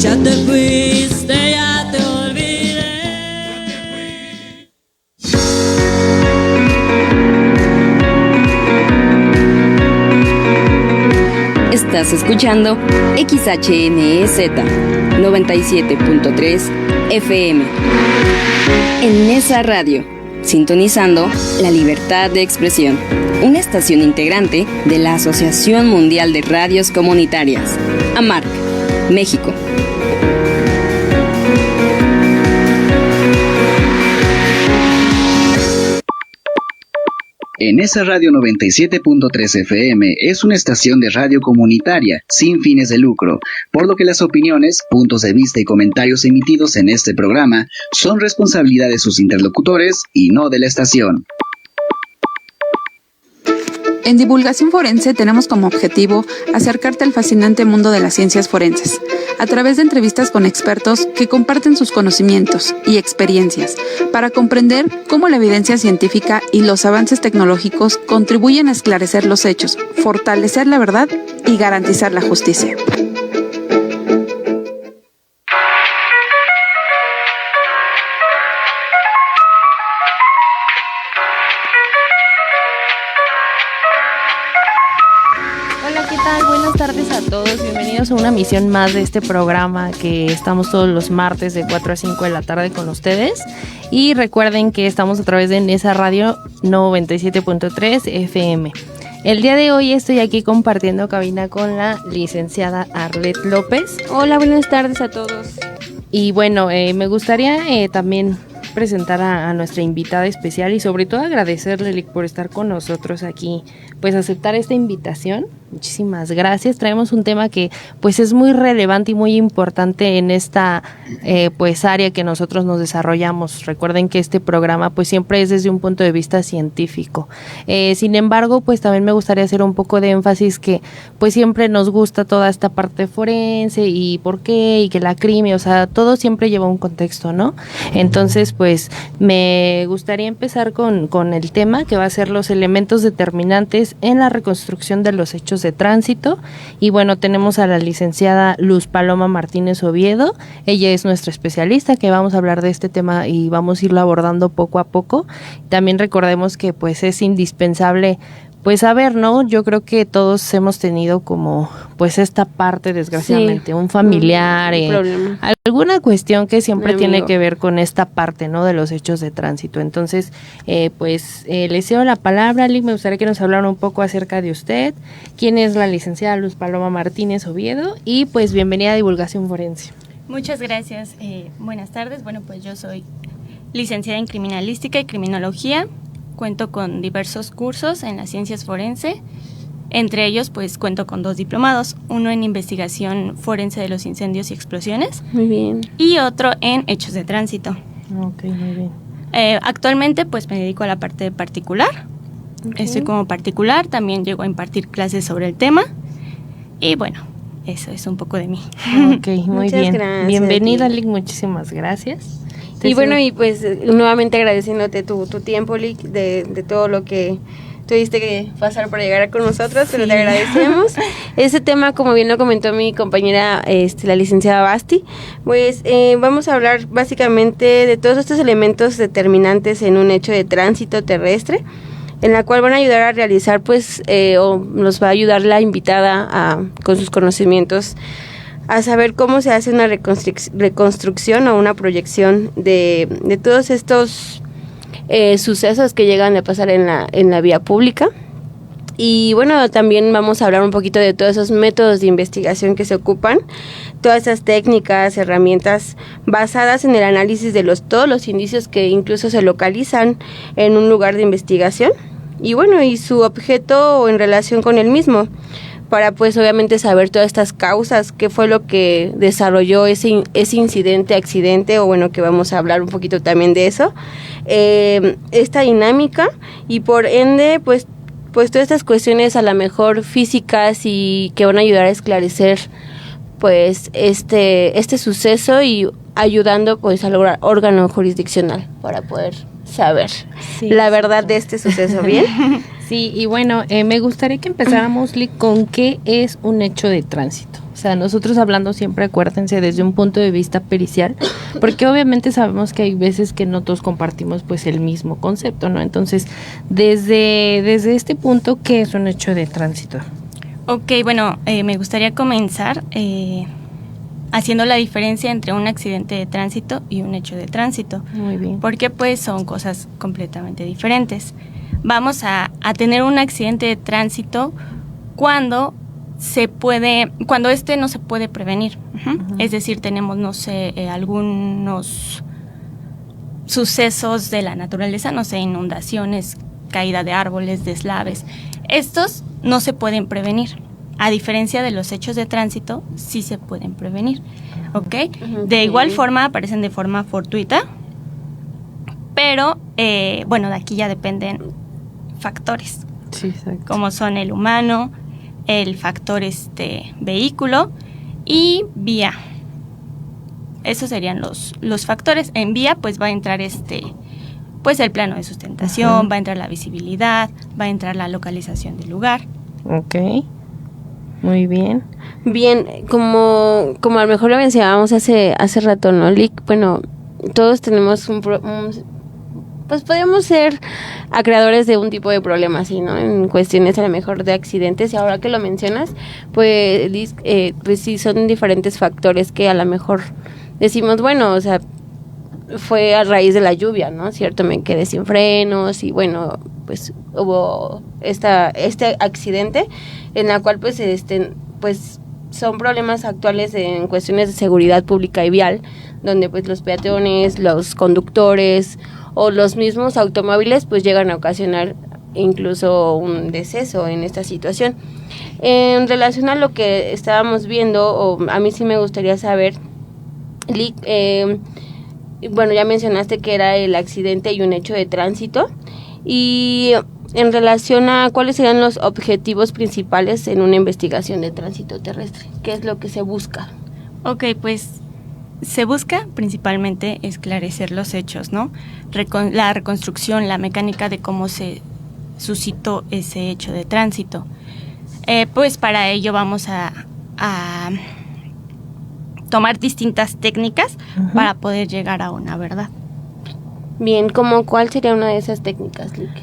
Ya te fuiste, ya te olvidé. Estás escuchando XHNEZ 97.3 FM. En Nesa Radio, sintonizando la libertad de expresión, una estación integrante de la Asociación Mundial de Radios Comunitarias, AMARC, México. En esa radio 97.3 FM es una estación de radio comunitaria, sin fines de lucro, por lo que las opiniones, puntos de vista y comentarios emitidos en este programa son responsabilidad de sus interlocutores y no de la estación. En Divulgación Forense tenemos como objetivo acercarte al fascinante mundo de las ciencias forenses, a través de entrevistas con expertos que comparten sus conocimientos y experiencias, para comprender cómo la evidencia científica y los avances tecnológicos contribuyen a esclarecer los hechos, fortalecer la verdad y garantizar la justicia. Buenas tardes a todos, bienvenidos a una emisión más de este programa que estamos todos los martes de 4 a 5 de la tarde con ustedes. Y recuerden que estamos a través de Nesa Radio 97.3 FM. El día de hoy estoy aquí compartiendo cabina con la licenciada Arlet López. Hola, buenas tardes a todos. Y bueno, me gustaría también presentar a nuestra invitada especial y sobre todo agradecerle, Lick, por estar con nosotros aquí, pues aceptar esta invitación. Muchísimas gracias. Traemos un tema que pues es muy relevante y muy importante en esta pues área que nosotros nos desarrollamos. Recuerden que este programa pues siempre es desde un punto de vista científico. Sin embargo, pues también me gustaría hacer un poco de énfasis que pues siempre nos gusta toda esta parte forense y por qué y que la crimen, o sea, todo siempre lleva un contexto, ¿no? Entonces pues me gustaría empezar con el tema que va a ser los elementos determinantes en la reconstrucción de los hechos de tránsito. Y bueno, tenemos a la licenciada Luz Paloma Martínez Oviedo. Ella es nuestra especialista, que vamos a hablar de este tema y vamos a irlo abordando poco a poco. También recordemos que pues es indispensable pues saber, ¿no? Yo creo que todos hemos tenido como pues esta parte, desgraciadamente, sí, un familiar, alguna cuestión que siempre tiene que ver con esta parte, ¿no? De los hechos de tránsito. Entonces, le cedo la palabra, Lick. Me gustaría que nos hablara un poco acerca de usted, quién es la licenciada Luz Paloma Martínez Oviedo y pues bienvenida a Divulgación Forense. Muchas gracias. Buenas tardes. Bueno, pues yo soy licenciada en Criminalística y Criminología. Cuento con diversos cursos en las ciencias forense. Entre ellos, pues cuento con 2 diplomados, uno en investigación forense de los incendios y explosiones. Muy bien. Y otro en hechos de tránsito. Ok, muy bien. Actualmente, pues me dedico a la parte de particular. Okay. Estoy como particular, también llego a impartir clases sobre el tema. Y bueno, eso es un poco de mí. Ok, muy bien. Gracias, bienvenida, Lick, muchísimas gracias. Y bueno, y pues nuevamente agradeciéndote tu tiempo, Lick, de todo lo que tuviste que pasar para llegar con nosotros, pero sí, te agradecemos. Ese tema, como bien lo comentó mi compañera, la licenciada Basti, pues vamos a hablar básicamente de todos estos elementos determinantes en un hecho de tránsito terrestre, en la cual van a ayudar a realizar, pues, o nos va a ayudar la invitada con sus conocimientos a saber cómo se hace una reconstrucción o una proyección de todos estos sucesos que llegan a pasar en la vía pública. Y bueno, también vamos a hablar un poquito de todos esos métodos de investigación que se ocupan, todas esas técnicas, herramientas basadas en el análisis de todos los indicios que incluso se localizan en un lugar de investigación. Y bueno, y su objeto en relación con el mismo, para pues obviamente saber todas estas causas, qué fue lo que desarrolló ese incidente, accidente, o bueno, que vamos a hablar un poquito también de eso, esta dinámica, y por ende pues todas estas cuestiones a lo mejor físicas y que van a ayudar a esclarecer pues este suceso y ayudando pues al órgano jurisdiccional para poder saber la verdad de este suceso, ¿bien? Sí, y bueno, me gustaría que empezáramos, Lick, con qué es un hecho de tránsito. O sea, nosotros hablando siempre, acuérdense, desde un punto de vista pericial, porque obviamente sabemos que hay veces que no todos compartimos pues el mismo concepto, ¿no? Entonces, desde este punto, ¿qué es un hecho de tránsito? Ok, bueno, me gustaría comenzar haciendo la diferencia entre un accidente de tránsito y un hecho de tránsito. Muy bien. Porque pues son cosas completamente diferentes. Vamos a tener un accidente de tránsito cuando este no se puede prevenir. Uh-huh. Es decir, tenemos, no sé, algunos sucesos de la naturaleza, no sé, inundaciones, caída de árboles, deslaves. Estos no se pueden prevenir. A diferencia de los hechos de tránsito, sí se pueden prevenir. ¿Ok? Uh-huh. De igual forma, aparecen de forma fortuita, pero, bueno, de aquí ya dependen factores. Sí, exacto. Como son el humano, el factor vehículo y vía. Esos serían los factores. En vía pues va a entrar pues el plano de sustentación, uh-huh. Va a entrar la visibilidad, va a entrar la localización del lugar. Ok, muy bien. Bien, como a lo mejor lo mencionábamos hace rato, ¿no, Lick? Bueno, todos tenemos pues podríamos ser acreedores de un tipo de problema así, ¿no? En cuestiones a lo mejor de accidentes, y ahora que lo mencionas, pues sí son diferentes factores que a lo mejor decimos, bueno, o sea, fue a raíz de la lluvia, ¿no? Cierto, me quedé sin frenos y bueno, pues hubo este accidente en la cual pues pues son problemas actuales en cuestiones de seguridad pública y vial, donde pues los peatones, los conductores o los mismos automóviles pues llegan a ocasionar incluso un deceso en esta situación. En relación a lo que estábamos viendo, o a mí sí me gustaría saber, Lick, bueno, ya mencionaste que era el accidente y un hecho de tránsito, y en relación a cuáles serían los objetivos principales en una investigación de tránsito terrestre, ¿qué es lo que se busca? Ok, pues se busca principalmente esclarecer los hechos, ¿no? La reconstrucción, la mecánica de cómo se suscitó ese hecho de tránsito. Pues para ello vamos a tomar distintas técnicas, uh-huh. Para poder llegar a una verdad. Bien, ¿cuál sería una de esas técnicas, Lick?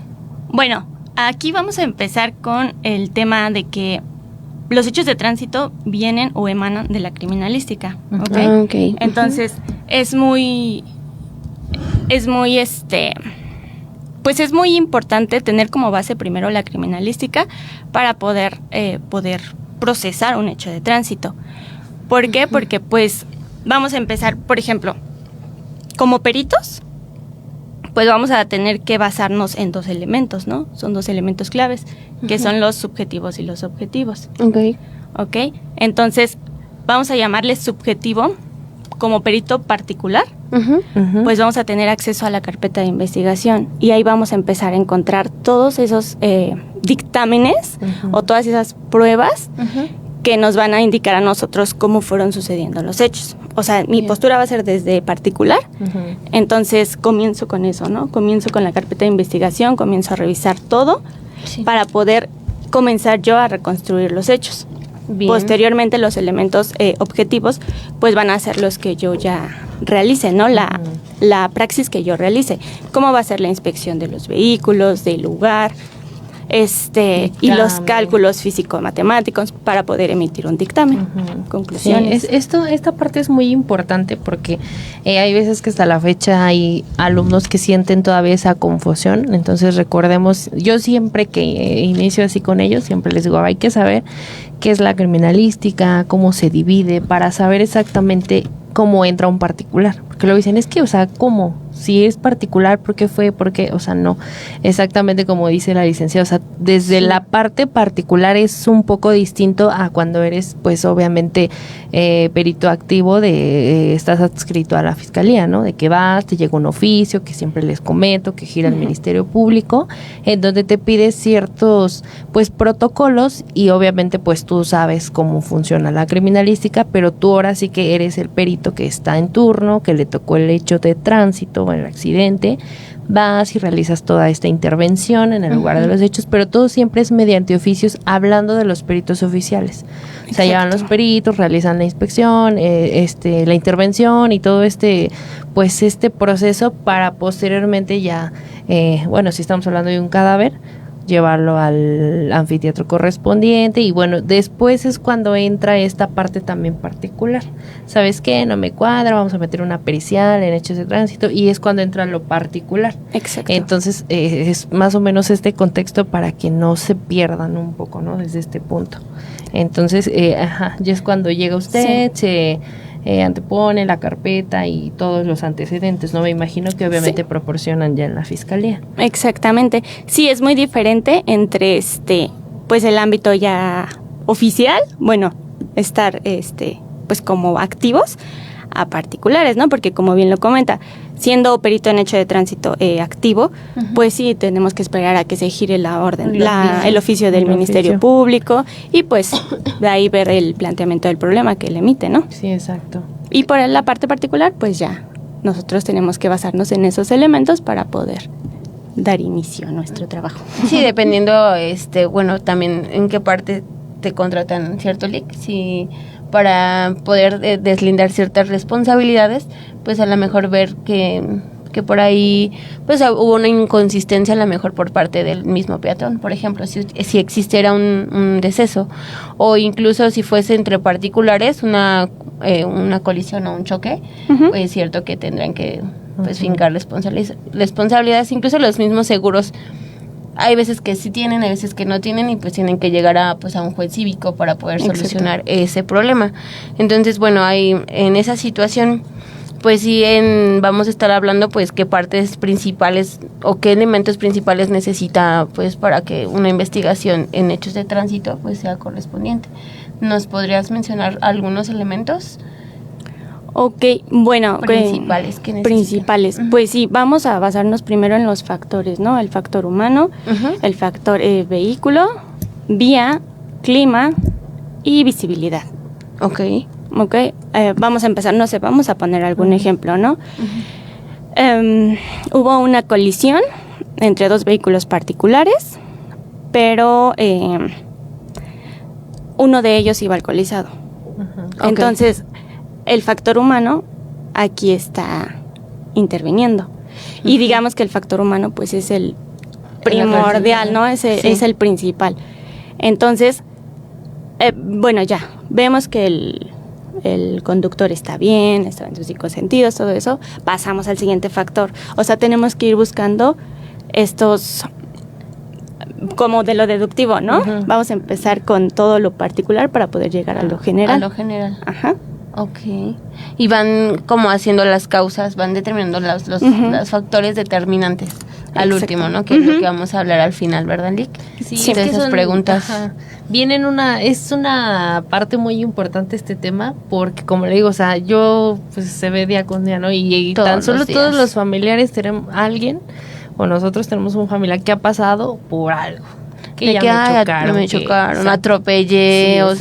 Bueno, aquí vamos a empezar con el tema de que los hechos de tránsito vienen o emanan de la criminalística, ¿ok? Okay. Entonces, es muy pues es muy importante tener como base primero la criminalística para poder procesar un hecho de tránsito. ¿Por qué? Porque pues vamos a empezar, por ejemplo, como peritos, pues vamos a tener que basarnos en 2 elementos, ¿no? Son 2 elementos claves, que son los subjetivos y los objetivos. Ok. Entonces, vamos a llamarle subjetivo como perito particular, uh-huh. Pues vamos a tener acceso a la carpeta de investigación y ahí vamos a empezar a encontrar todos esos dictámenes, uh-huh. O todas esas pruebas, uh-huh. Que nos van a indicar a nosotros cómo fueron sucediendo los hechos. O sea, mi postura va a ser desde particular, uh-huh. Entonces comienzo con eso, ¿no? Comienzo con la carpeta de investigación, comienzo a revisar todo, sí. Para poder comenzar yo a reconstruir los hechos. Bien. Posteriormente los elementos objetivos pues van a ser los que yo ya realice, ¿no? La praxis que yo realice. ¿Cómo va a ser la inspección de los vehículos, del lugar? Y los cálculos físico-matemáticos para poder emitir un dictamen, uh-huh. Conclusiones. Sí, esta parte es muy importante porque hay veces que hasta la fecha hay alumnos que sienten todavía esa confusión, entonces recordemos, yo siempre que inicio así con ellos, siempre les digo, hay que saber qué es la criminalística, cómo se divide, para saber exactamente cómo entra un particular, porque lo dicen, es que, o sea, ¿cómo? Si es particular, ¿por qué fue? ¿Por qué? O sea, no, exactamente como dice la licenciada, o sea, desde sí. La parte particular es un poco distinto a cuando eres, pues, obviamente, perito activo estás adscrito a la fiscalía, ¿no? De que vas, te llega un oficio, que siempre les comento, que gira el Ministerio Público, en donde te pides ciertos, pues, protocolos y obviamente, pues, tú sabes cómo funciona la criminalística, pero tú ahora sí que eres el perito que está en turno, que le tocó el hecho de tránsito o el accidente, vas y realizas toda esta intervención en el lugar de los hechos, pero todo siempre es mediante oficios, hablando de los peritos oficiales. O sea, llevan los peritos, realizan la inspección, la intervención y todo este proceso para posteriormente ya, si estamos hablando de un cadáver, llevarlo al anfiteatro correspondiente y bueno, después es cuando entra esta parte también particular. ¿Sabes qué? No me cuadra, vamos a meter una pericial en hechos de tránsito y es cuando entra lo particular. Exacto. Entonces, es más o menos este contexto para que no se pierdan un poco, ¿no? Desde este punto. Entonces, ya es cuando llega usted, se antepone la carpeta y todos los antecedentes, ¿no? Me imagino que obviamente proporcionan ya en la fiscalía. Exactamente. Sí, es muy diferente entre pues el ámbito ya oficial, bueno, estar pues como activos a particulares, ¿no? Porque como bien lo comenta, siendo perito en hecho de tránsito activo, pues sí tenemos que esperar a que se gire la orden, el oficio del Ministerio Público y pues de ahí ver el planteamiento del problema que le emite, ¿no? Sí, exacto. Y por la parte particular, pues ya nosotros tenemos que basarnos en esos elementos para poder dar inicio a nuestro trabajo. Sí, dependiendo, también en qué parte te contratan, ¿cierto, Lick? Si para poder deslindar ciertas responsabilidades, pues a lo mejor ver que por ahí pues hubo una inconsistencia a lo mejor por parte del mismo peatón, por ejemplo, si existiera un deceso o incluso si fuese entre particulares una colisión o un choque, pues es cierto que tendrán que pues fincar responsabilidades, incluso los mismos seguros. Hay veces que sí tienen, hay veces que no tienen y pues tienen que llegar a un juez cívico para poder solucionar ese problema. Entonces, bueno, en esa situación, pues sí vamos a estar hablando pues qué partes principales o qué elementos principales necesita pues para que una investigación en hechos de tránsito pues sea correspondiente. ¿Nos podrías mencionar algunos elementos? Ok, bueno, principales. Pues sí, vamos a basarnos primero en los factores, ¿no? El factor humano, el factor vehículo, vía, clima y visibilidad. Ok, vamos a empezar, no sé, vamos a poner algún ejemplo, ¿no? Hubo una colisión entre dos vehículos particulares, pero uno de ellos iba alcoholizado. Entonces, el factor humano aquí está interviniendo. Y digamos que el factor humano pues es el primordial, ¿no? Es el principal. Entonces, ya, vemos que el conductor está bien, está en sus 5 sentidos, todo eso. Pasamos al siguiente factor. O sea, tenemos que ir buscando estos como de lo deductivo, ¿no? Vamos a empezar con todo lo particular para poder llegar a lo general. Ajá. Ok. Y van como haciendo las causas, van determinando los factores determinantes al último, ¿no? Que es lo que vamos a hablar al final, ¿verdad, Lick? Sí, de esas preguntas. Vienen es una parte muy importante este tema, porque como le digo, o sea, yo pues se ve día con día, ¿no? Y tan solo todos los familiares tenemos alguien, o nosotros tenemos un familiar que ha pasado por algo. Me chocaron, atropellé, sí, o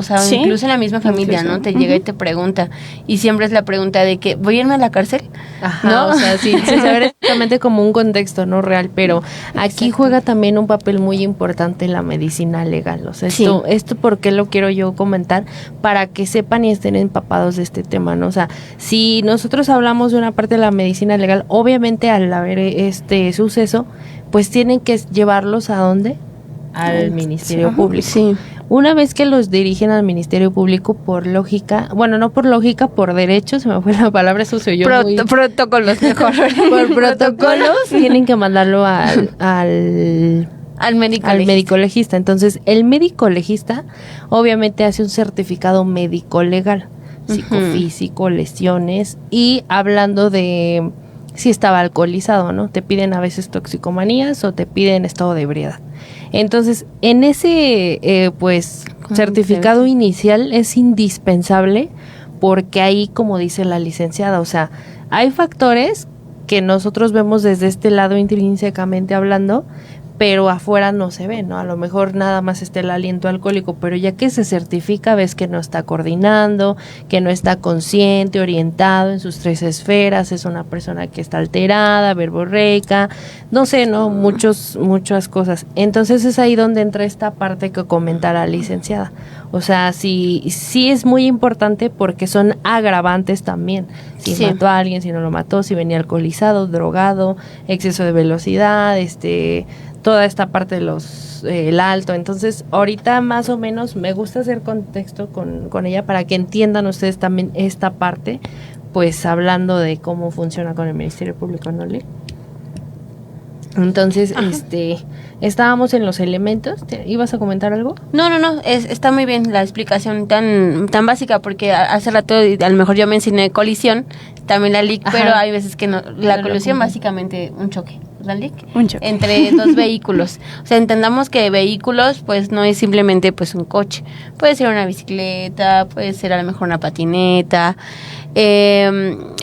sea, sí, incluso en la misma familia, ¿no? Te llega y te pregunta, y siempre es la pregunta de que, ¿voy a irme a la cárcel? Ajá, ¿no? O sea, sí, se sabe exactamente como un contexto, ¿no? Real, pero aquí juega también un papel muy importante la medicina legal, o sea, esto ¿por qué lo quiero yo comentar? Para que sepan y estén empapados de este tema, ¿no? O sea, si nosotros hablamos de una parte de la medicina legal, obviamente al haber este suceso, pues tienen que llevarlos ¿a dónde? Al Ministerio Público. Sí. Una vez que los dirigen al Ministerio Público, por lógica, bueno, no por lógica, por derecho, se me fue la palabra, eso soy yo. Protocolos mejor. Por protocolos, tienen que mandarlo al médico legista. Entonces, el médico legista obviamente hace un certificado médico legal, psicofísico, lesiones, y hablando de si estaba alcoholizado, ¿no? Te piden a veces toxicomanías o te piden estado de ebriedad. Entonces, en ese certificado inicial es indispensable, porque ahí, como dice la licenciada, o sea, hay factores que nosotros vemos desde este lado intrínsecamente hablando, pero afuera no se ve, ¿no? A lo mejor nada más está el aliento alcohólico, pero ya que se certifica, ves que no está coordinando, que no está consciente, orientado en sus 3 esferas, es una persona que está alterada, verborreica, no sé, ¿no? Muchas cosas. Entonces es ahí donde entra esta parte que comentara la licenciada. O sea, sí es muy importante porque son agravantes también. Si mató a alguien, si no lo mató, si venía alcoholizado, drogado, exceso de velocidad, toda esta parte de el alto. Entonces, ahorita más o menos me gusta hacer contexto con ella para que entiendan ustedes también esta parte, pues hablando de cómo funciona con el Ministerio Público, ¿no, Lee? Entonces, estábamos en los elementos. ¿Ibas a comentar algo? No, está muy bien la explicación tan básica, porque hace rato a lo mejor yo mencioné colisión, también la LIC, pero hay veces que no. La colisión básicamente un choque, ¿la LIC? Un choque. Entre 2 vehículos. O sea, entendamos que vehículos pues no es simplemente pues un coche, puede ser una bicicleta, puede ser a lo mejor una patineta.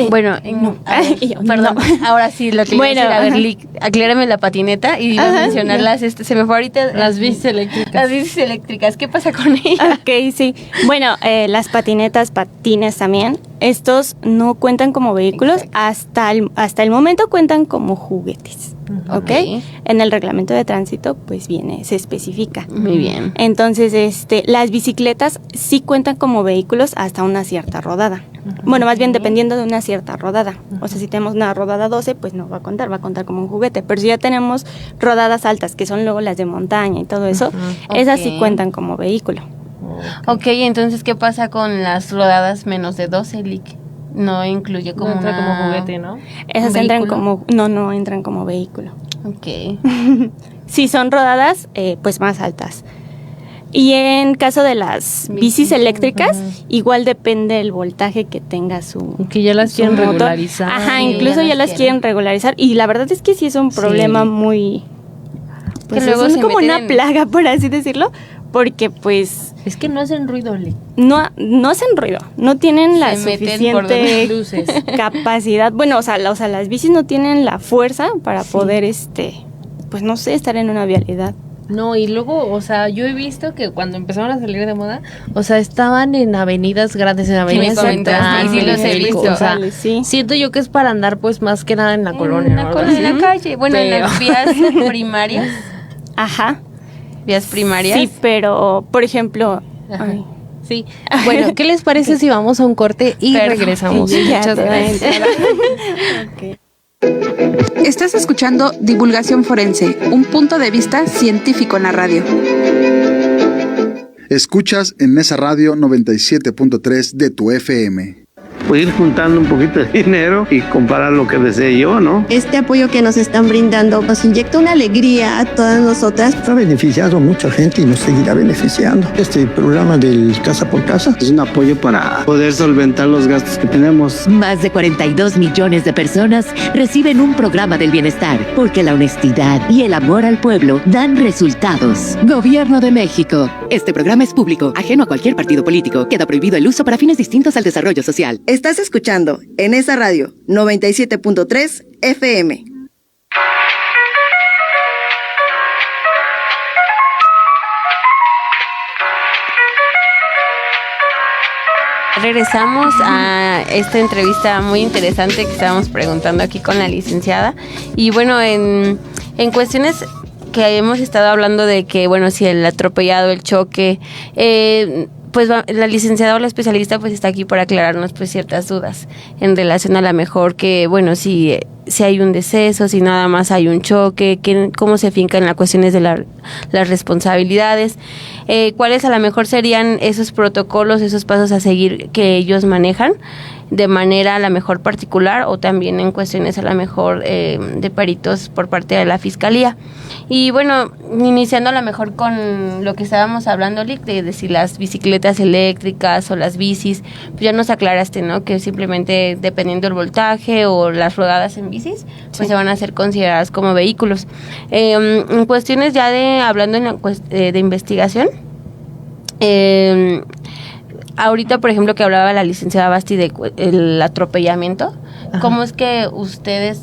Bueno, no. Perdón, ahora sí lo que bueno, iba a decir, a ver, Lick, aclárame la patineta y iba a mencionarlas, se me fue ahorita. Las bicis eléctricas. Las bicis eléctricas, ¿qué pasa con ellas? Ok, sí. Bueno, las patines también, estos no cuentan como vehículos, hasta el momento cuentan como juguetes. ¿Ok? En el reglamento de tránsito pues se especifica. Muy bien. Entonces, las bicicletas sí cuentan como vehículos hasta una cierta rodada. Bueno, más bien dependiendo de una cierta rodada. O sea, si tenemos una rodada 12, pues no va a contar como un juguete. Pero si ya tenemos rodadas altas, que son luego las de montaña y todo eso, esas sí cuentan como vehículo. Ok, entonces, ¿qué pasa con las rodadas menos de 12, Lick? No incluye como entra como juguete, ¿no? Esas entran como... No entran como vehículo. Ok. Si son rodadas, pues más altas. Y en caso de las bicis eléctricas, igual depende el voltaje que tenga su... Que ya las quieren motor. regularizar. Ajá, incluso ya las quieren regularizar. Y la verdad es que sí es un problema muy... Pues que luego es como una plaga, por así decirlo. Porque pues... Es que no hacen ruido, Lee. No hacen ruido, no tienen la suficiente luces. capacidad. Bueno, o sea, las bicis no tienen la fuerza para poder, pues no sé, estar en una vialidad. No, y luego, o sea, yo he visto que cuando empezaron a salir de moda, o sea, estaban en avenidas grandes, en avenidas centrales, sí, los he visto. O sea, siento yo que es para andar, pues, más que nada en la colonia. En la calle, bueno, en las vías primarias. Ajá. Vías primarias. Sí, pero, por ejemplo... Sí. Bueno, ¿qué les parece si vamos a un corte y regresamos? Muchas gracias. Okay. Estás escuchando Divulgación Forense, un punto de vista científico en la radio. Escuchas en Nesa Radio 97.3 de tu FM. Pues ir juntando un poquito de dinero y comprar lo que desee yo, ¿no? Este apoyo que nos están brindando nos inyecta una alegría a todas nosotras. Ha beneficiado a mucha gente y nos seguirá beneficiando. Este programa del Casa por Casa es un apoyo para poder solventar los gastos que tenemos. Más de 42 millones de personas reciben un programa del bienestar, porque la honestidad y el amor al pueblo dan resultados. Gobierno de México. Este programa es público, ajeno a cualquier partido político. Queda prohibido el uso para fines distintos al desarrollo social. Estás escuchando en Nesa Radio 97.3 FM. Regresamos a esta entrevista muy interesante que estábamos preguntando aquí con la licenciada. Y bueno, en cuestiones que hemos estado hablando de que, bueno, si el atropellado, el choque, pues la licenciada o la especialista pues está aquí para aclararnos pues ciertas dudas en relación a la mejor que, bueno, si hay un deceso, si nada más hay un choque, cómo se fincan las cuestiones de las responsabilidades, cuáles a lo mejor serían esos protocolos, esos pasos a seguir que ellos manejan de manera a la mejor particular o también en cuestiones a la mejor de peritos por parte de la fiscalía. Y bueno, iniciando a lo mejor con lo que estábamos hablando, Lick, de si las bicicletas eléctricas o las bicis, pues ya nos aclaraste, ¿no? Que simplemente dependiendo del voltaje o las rodadas en bicis, pues se van a ser consideradas como vehículos. En cuestiones ya hablando de investigación, ahorita, por ejemplo, que hablaba la licenciada Basti de el atropellamiento, ¿cómo es que ustedes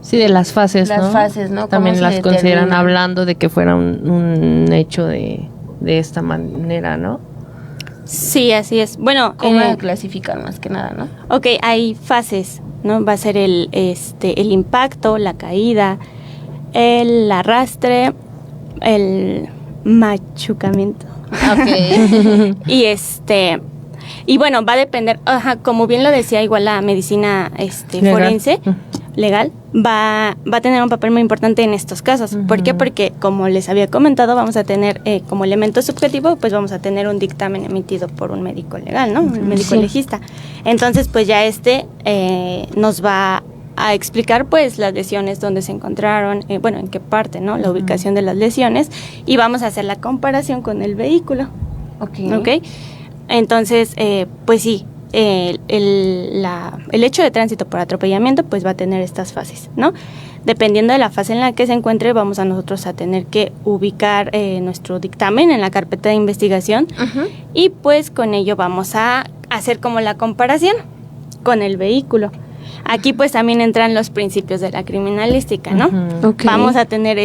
Sí, de las fases, las ¿no? fases, ¿no? También ¿Cómo se las consideran determina? hablando de que fuera un hecho de esta manera, ¿no? Sí, así es. Bueno, ¿Cómo la clasifican más que nada, no? ok, hay fases, ¿no? Va a ser el impacto, la caída, el arrastre, el machucamiento. Ok. Y bueno, va a depender, como bien lo decía igual la medicina Legal. forense, legal, va a tener un papel muy importante en estos casos. ¿Por qué? Porque, como les había comentado, vamos a tener como elemento subjetivo, pues vamos a tener un dictamen emitido por un médico legal, ¿no? Un médico legista. Entonces, pues ya nos va a explicar, pues, las lesiones, dónde se encontraron, en qué parte, ¿no? La ubicación de las lesiones, y vamos a hacer la comparación con el vehículo. ¿Ok? Entonces, pues sí, el hecho de tránsito por atropellamiento pues va a tener estas fases, ¿no? Dependiendo de la fase en la que se encuentre, vamos a nosotros a tener que ubicar nuestro dictamen en la carpeta de investigación y pues con ello vamos a hacer como la comparación con el vehículo. Aquí pues también entran los principios de la criminalística, ¿no? Okay. Vamos a tener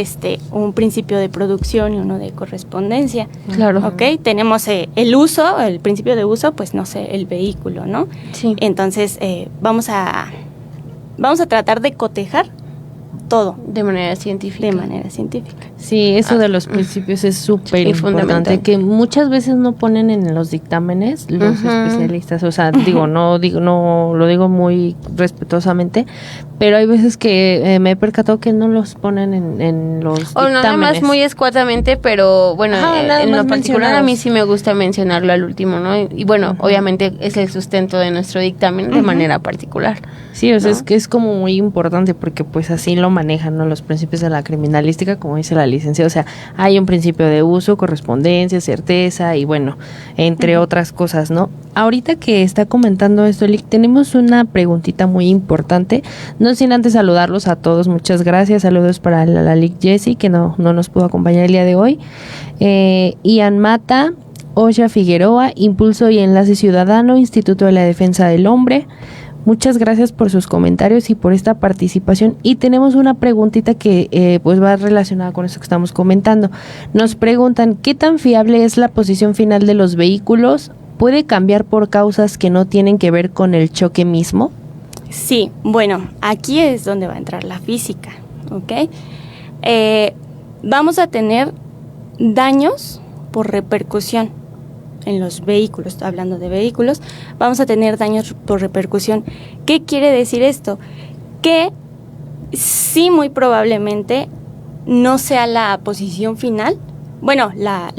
un principio de producción y uno de correspondencia. Claro. ¿Ok? Tenemos el uso, el principio de uso, pues no sé, el vehículo, ¿no? Sí. Entonces vamos a tratar de cotejar todo. De manera científica. Sí, eso de los principios es súper importante, que muchas veces no ponen en los dictámenes los especialistas, o sea, no lo digo muy respetuosamente, pero hay veces que me he percatado que no los ponen en los dictámenes. O nada más muy escuetamente, pero bueno, en lo particular a mí sí me gusta mencionarlo al último, ¿no? Y bueno, obviamente es el sustento de nuestro dictamen de manera particular. Sí, o sea, es que es como muy importante porque pues así lo manejan, ¿no? Los principios de la criminalística, como dice la licenciada, o sea, hay un principio de uso, correspondencia, certeza y bueno, entre otras cosas, ¿no? Ahorita que está comentando esto, Lick, tenemos una preguntita muy importante, no sin antes saludarlos a todos, muchas gracias, saludos para la Lick Jessie, que no nos pudo acompañar el día de hoy, Ian Mata, Osha Figueroa, Impulso y Enlace Ciudadano, Instituto de la Defensa del Hombre. Muchas gracias por sus comentarios y por esta participación. Y tenemos una preguntita que pues va relacionada con esto que estamos comentando. Nos preguntan, ¿qué tan fiable es la posición final de los vehículos? ¿Puede cambiar por causas que no tienen que ver con el choque mismo? Sí, bueno, aquí es donde va a entrar la física, ¿ok? Vamos a tener daños por repercusión. En los vehículos, estoy hablando de vehículos, vamos a tener daños por repercusión. ¿Qué quiere decir esto? Que sí, muy probablemente no sea la posición final, bueno, la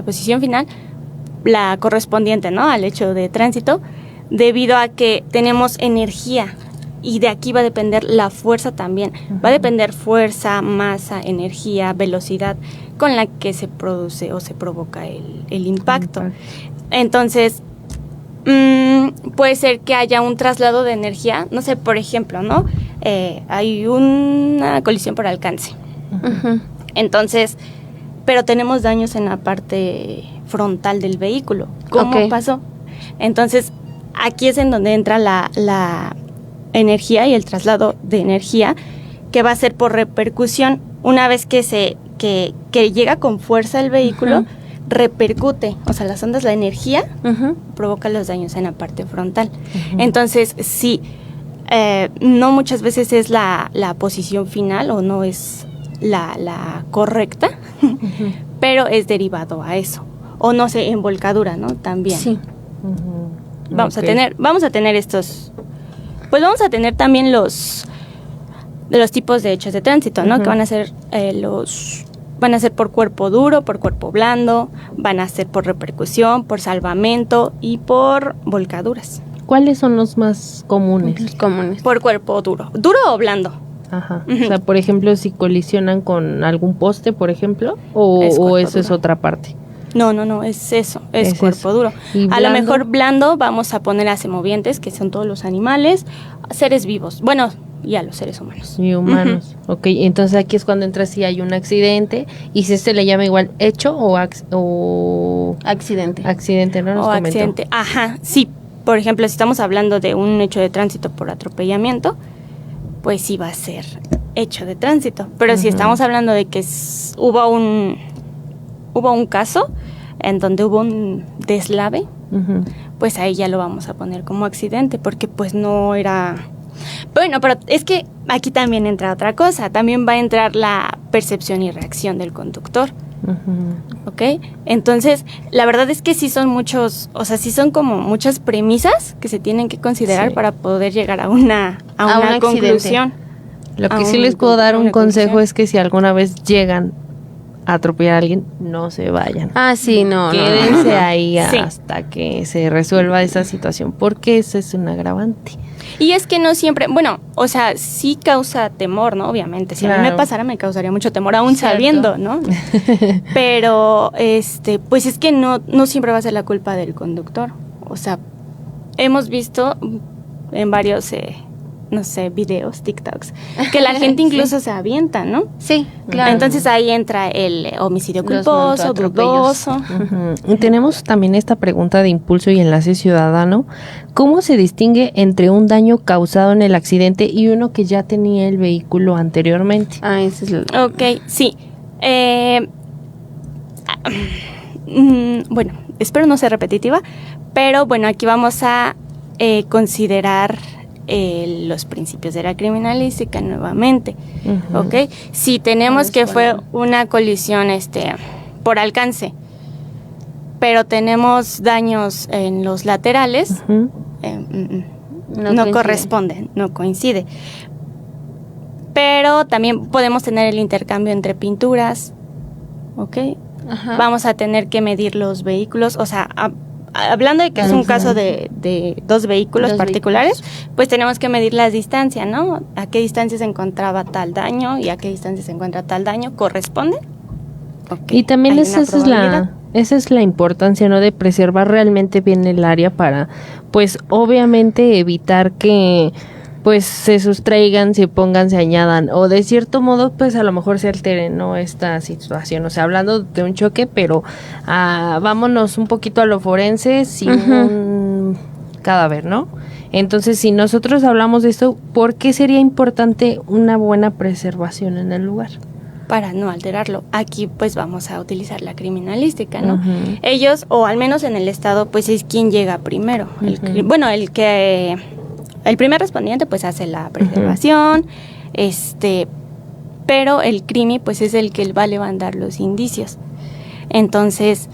posición final, la correspondiente, ¿no? Al hecho de tránsito, debido a que tenemos energía y de aquí va a depender la fuerza también. Va a depender fuerza, masa, energía, velocidad con la que se produce o se provoca el impacto. Entonces, puede ser que haya un traslado de energía, no sé, por ejemplo, ¿no? Hay una colisión por alcance. Entonces, pero tenemos daños en la parte frontal del vehículo. ¿Cómo pasó? Entonces, aquí es en donde entra la energía y el traslado de energía, que va a ser por repercusión. Una vez que llega con fuerza el vehículo, repercute, o sea, las ondas, la energía provoca los daños en la parte frontal. Entonces, sí, no muchas veces es la posición final o no es la correcta, pero es derivado a eso. O no sé, en volcadura, ¿no? También. Sí. Vamos a tener estos, pues vamos a tener también los tipos de hechos de tránsito, ¿no? Que van a ser van a ser por cuerpo duro, por cuerpo blando, van a ser por repercusión, por salvamento y por volcaduras. ¿Cuáles son los más comunes? Por cuerpo duro. ¿Duro o blando? Ajá. O sea, por ejemplo, si colisionan con algún poste, por ejemplo, o eso es otra parte. No, es eso, es cuerpo duro. A lo mejor blando vamos a poner a semovientes, que son todos los animales, seres vivos, bueno, y a los seres humanos. Y humanos, ok, entonces aquí es cuando entra si hay un accidente, y si le llama igual hecho o accidente. Accidente, ¿no? Nos comentó. Accidente, ajá, sí, por ejemplo, si estamos hablando de un hecho de tránsito por atropellamiento, pues sí va a ser hecho de tránsito. Pero si estamos hablando de que hubo un caso en donde hubo un deslave, pues ahí ya lo vamos a poner como accidente, porque pues no era... Bueno, pero es que aquí también entra otra cosa, también va a entrar la percepción y reacción del conductor. ¿Ok? Entonces, la verdad es que sí son muchos, o sea, sí son como muchas premisas que se tienen que considerar para poder llegar a una conclusión. Lo que sí les puedo dar un consejo es que si alguna vez llegan a atropellar a alguien, no se vayan. Sí, no. Quédense ahí hasta que se resuelva esa situación, porque eso es un agravante. Y es que no siempre, bueno, o sea, sí causa temor, ¿no? Obviamente, si a mí me pasara me causaría mucho temor, aún sabiendo, ¿no? Pero, pues es que no siempre va a ser la culpa del conductor. O sea, hemos visto en varios, no sé, videos, TikToks, que la gente incluso se avienta, ¿no? Sí, claro. Entonces ahí entra el homicidio culposo, dudoso. Y tenemos también esta pregunta de impulso y enlace ciudadano. ¿Cómo se distingue entre un daño causado en el accidente y uno que ya tenía el vehículo anteriormente? Ese es Ok, sí. Bueno, espero no ser repetitiva, pero bueno, aquí vamos a considerar los principios de la criminalística nuevamente. ¿Ok? Si tenemos que fue una colisión por alcance, pero tenemos daños en los laterales, no corresponde, no coincide. Pero también podemos tener el intercambio entre pinturas, ¿ok? Vamos a tener que medir los vehículos, o sea, hablando de que es un caso de dos vehículos particulares, pues tenemos que medir las distancias, ¿no? A qué distancia se encontraba tal daño y a qué distancia se encuentra tal daño, ¿corresponde? Y también esa es la importancia, ¿no? De preservar realmente bien el área para, pues, obviamente evitar que pues se sustraigan, se pongan, se añadan, o de cierto modo, pues a lo mejor se altere, ¿no? Esta situación, o sea, hablando de un choque, pero vámonos un poquito a lo forense sin un cadáver, ¿no? Entonces, si nosotros hablamos de esto, ¿por qué sería importante una buena preservación en el lugar? Para no alterarlo. Aquí pues vamos a utilizar la criminalística, ¿no? Ellos, o al menos en el estado, pues es quien llega primero. El primer respondiente pues hace la preservación, pero el crimi pues es el que va a levantar los indicios. Entonces,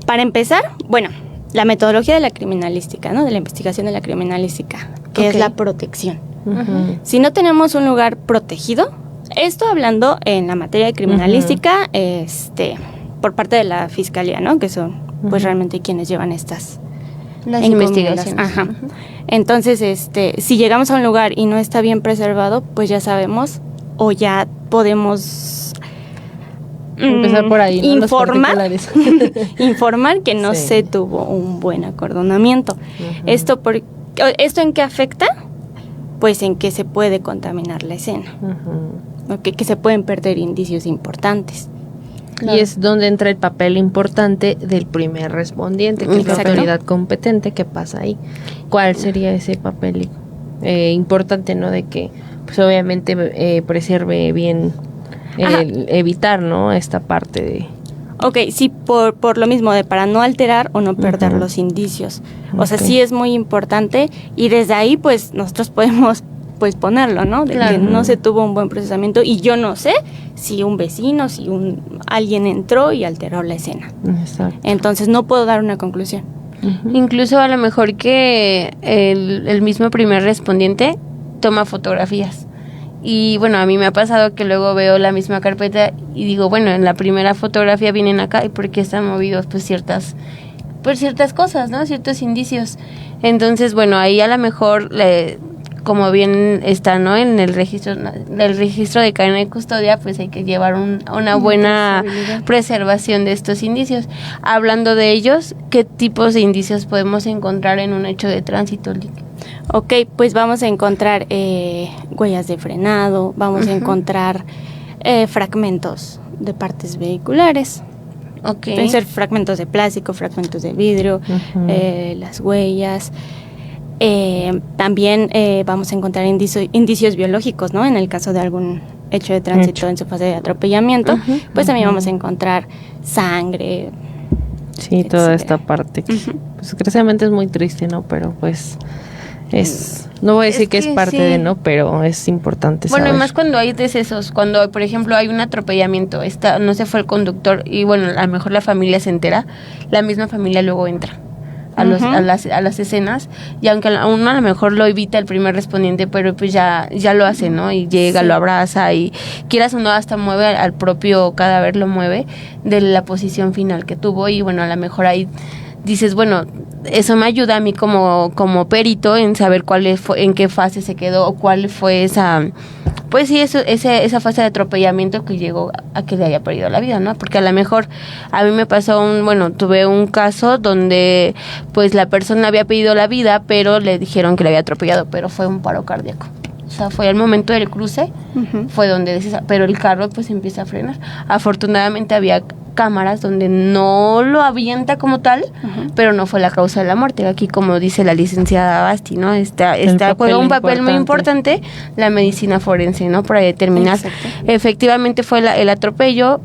para empezar, bueno, la metodología de la criminalística, ¿no? De la investigación de la criminalística, que es la protección. Si no tenemos un lugar protegido, esto hablando en la materia de criminalística, por parte de la fiscalía, ¿no? Que son pues realmente quienes llevan las investigaciones. Entonces, si llegamos a un lugar y no está bien preservado, pues ya sabemos o ya podemos empezar por ahí, ¿no? informar que no se tuvo un buen acordonamiento. ¿Esto en qué afecta? Pues en que se puede contaminar la escena, que se pueden perder indicios importantes. Claro. Y es donde entra el papel importante del primer respondiente, que es la autoridad competente que pasa ahí. ¿Cuál sería ese papel importante, no? De que, pues obviamente preserve bien, evitar, ¿no? Esta parte de... Ok, sí, por lo mismo, para no alterar o no perder los indicios. O sea, sí es muy importante y desde ahí, pues, nosotros podemos pues ponerlo, ¿no? De que no se tuvo un buen procesamiento y yo no sé si un vecino, alguien entró y alteró la escena. Exacto. Entonces no puedo dar una conclusión. Incluso a lo mejor que el mismo primer respondiente toma fotografías. Y bueno, a mí me ha pasado que luego veo la misma carpeta y digo, bueno, en la primera fotografía vienen acá y ¿por qué están movidos? Pues ciertas cosas, ¿no? Ciertos indicios. Entonces, bueno, ahí a lo mejor como bien está, ¿no? En el registro de cadena de custodia, pues hay que llevar una buena preservación de estos indicios. Hablando de ellos, ¿qué tipos de indicios podemos encontrar en un hecho de tránsito, Lick? Ok, pues vamos a encontrar huellas de frenado, vamos a encontrar fragmentos de partes vehiculares. Pueden ser fragmentos de plástico, fragmentos de vidrio, las huellas. También vamos a encontrar indicios biológicos, ¿no? En el caso de algún hecho de tránsito en su fase de atropellamiento, pues también vamos a encontrar sangre. Sí, toda esta parte. Pues desgraciadamente es muy triste, ¿no? Pero pues no voy a decir que es parte de, ¿no? Pero es importante saber. Bueno, y más cuando hay decesos, cuando por ejemplo hay un atropellamiento, no se fue el conductor y bueno, a lo mejor la familia se entera, la misma familia luego entra a las escenas, y aunque uno a lo mejor lo evita el primer respondiente, pero pues ya lo hace, ¿no? Y llega, lo abraza y quieras o no hasta mueve al propio cadáver, lo mueve de la posición final que tuvo, y bueno, a lo mejor ahí dices, bueno, eso me ayuda a mí como perito en saber en qué fase se quedó o cuál fue esa esa fase de atropellamiento que llegó a que le haya perdido la vida, ¿no? Porque a lo mejor a mí me pasó tuve un caso donde pues la persona había pedido la vida, pero le dijeron que le había atropellado, pero fue un paro cardíaco. O sea, fue al momento del cruce, fue donde pero el carro pues empieza a frenar. Afortunadamente había cámaras donde no lo avienta como tal, pero no fue la causa de la muerte. Aquí, como dice la licenciada Basti, ¿no? Juega un papel muy importante la medicina forense, ¿no? Para determinar efectivamente fue el atropello,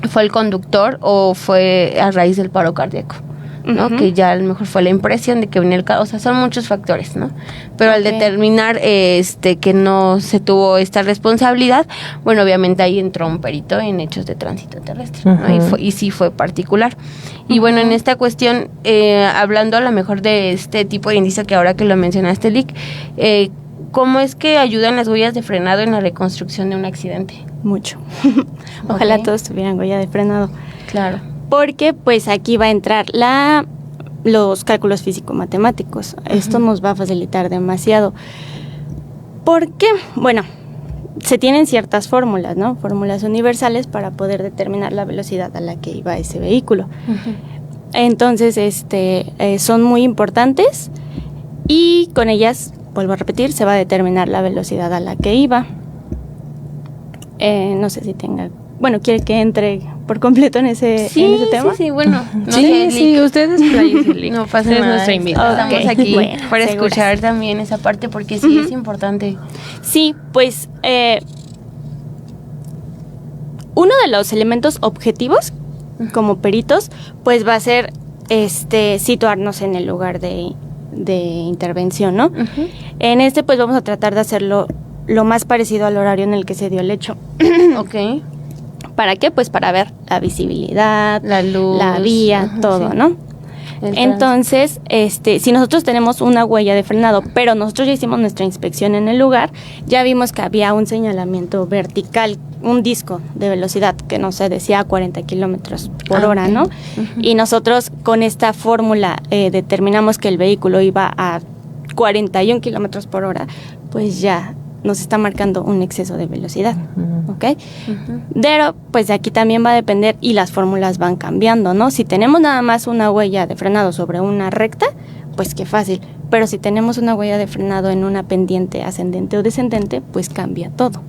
fue el conductor o fue a raíz del paro cardíaco, ¿no? Que ya a lo mejor fue la impresión de que venía el carro, o sea, son muchos factores, ¿no? Pero al determinar que no se tuvo esta responsabilidad, bueno, obviamente ahí entró un perito en hechos de tránsito terrestre, ¿no? Y sí fue particular. Y bueno, en esta cuestión, hablando a lo mejor de este tipo de indicio que ahora que lo mencionaste, Lick, ¿cómo es que ayudan las huellas de frenado en la reconstrucción de un accidente? Mucho. Ojalá todos tuvieran huella de frenado. Claro. Porque pues aquí va a entrar los cálculos físico-matemáticos. Esto nos va a facilitar demasiado. ¿Por qué? Bueno, se tienen ciertas fórmulas, ¿no? Fórmulas universales para poder determinar la velocidad a la que iba ese vehículo. Entonces, son muy importantes y con ellas, vuelvo a repetir, se va a determinar la velocidad a la que iba. No sé si quiere que entre por completo en ese tema. Sí, bueno. Ustedes no pasa nada. Nuestra invitada. Estamos aquí para escuchar también esa parte porque sí es importante. Sí, pues uno de los elementos objetivos como peritos, pues va a ser situarnos en el lugar de intervención, ¿no? En pues vamos a tratar de hacerlo lo más parecido al horario en el que se dio el hecho. Ok. ¿Para qué? Pues para ver la visibilidad, la luz, la vía, todo, ¿no? Entonces, si nosotros tenemos una huella de frenado, pero nosotros ya hicimos nuestra inspección en el lugar, ya vimos que había un señalamiento vertical, un disco de velocidad que no sé, decía 40 kilómetros por hora, ¿no? Y nosotros con esta fórmula determinamos que el vehículo iba a 41 kilómetros por hora, pues ya nos está marcando un exceso de velocidad, ¿ok? Pero, pues de aquí también va a depender y las fórmulas van cambiando, ¿no? Si tenemos nada más una huella de frenado sobre una recta, pues qué fácil. Pero si tenemos una huella de frenado en una pendiente ascendente o descendente, pues cambia todo.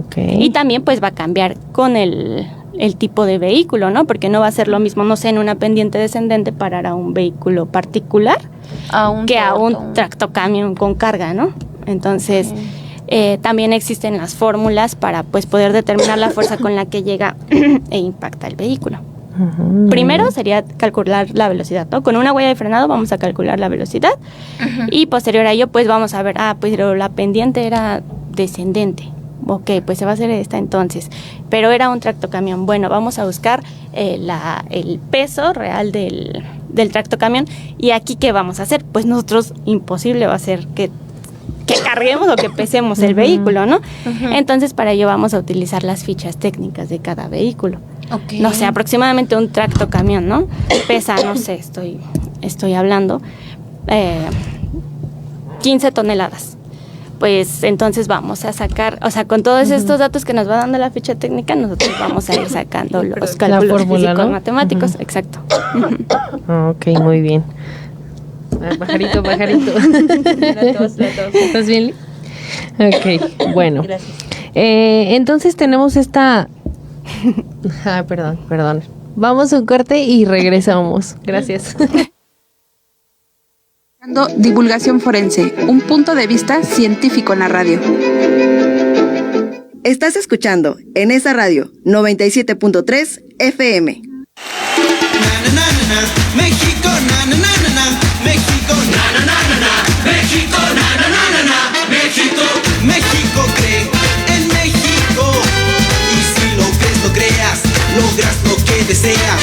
Okay. Y también pues va a cambiar con el tipo de vehículo, ¿no? Porque no va a ser lo mismo, no sé, en una pendiente descendente parar a un vehículo particular a un tractocamión con carga, ¿no? Entonces... también existen las fórmulas para pues poder determinar la fuerza con la que llega e impacta el vehículo. Primero sería calcular la velocidad, ¿no? Con una huella de frenado vamos a calcular la velocidad y posterior a ello pues vamos a ver, pero la pendiente era descendente. Ok, pues se va a hacer esta entonces, pero era un tractocamión. Bueno, vamos a buscar el peso real del tractocamión y aquí ¿qué vamos a hacer? Pues nosotros imposible va a ser que carguemos o que pesemos el vehículo, ¿no? Entonces, para ello vamos a utilizar las fichas técnicas de cada vehículo. Okay. No sé, aproximadamente un tractocamión, ¿no? Pesa, no sé, estoy hablando, 15 toneladas. Pues entonces vamos a sacar, o sea, con todos estos datos que nos va dando la ficha técnica, nosotros vamos a ir sacando los cálculos físicos matemáticos. Exacto. Ok, muy bien. Pajarito. ¿Estás bien, Lee? Ok, bueno. Gracias. Entonces tenemos esta... perdón. Vamos a un corte y regresamos. Gracias. Divulgación forense, un punto de vista científico en la radio. Estás escuchando en esa radio 97.3 FM. México, na na na na na, México, na na na na na, México, na na na na na, México, México cree en México. Y si lo crees, lo creas, logras lo que deseas.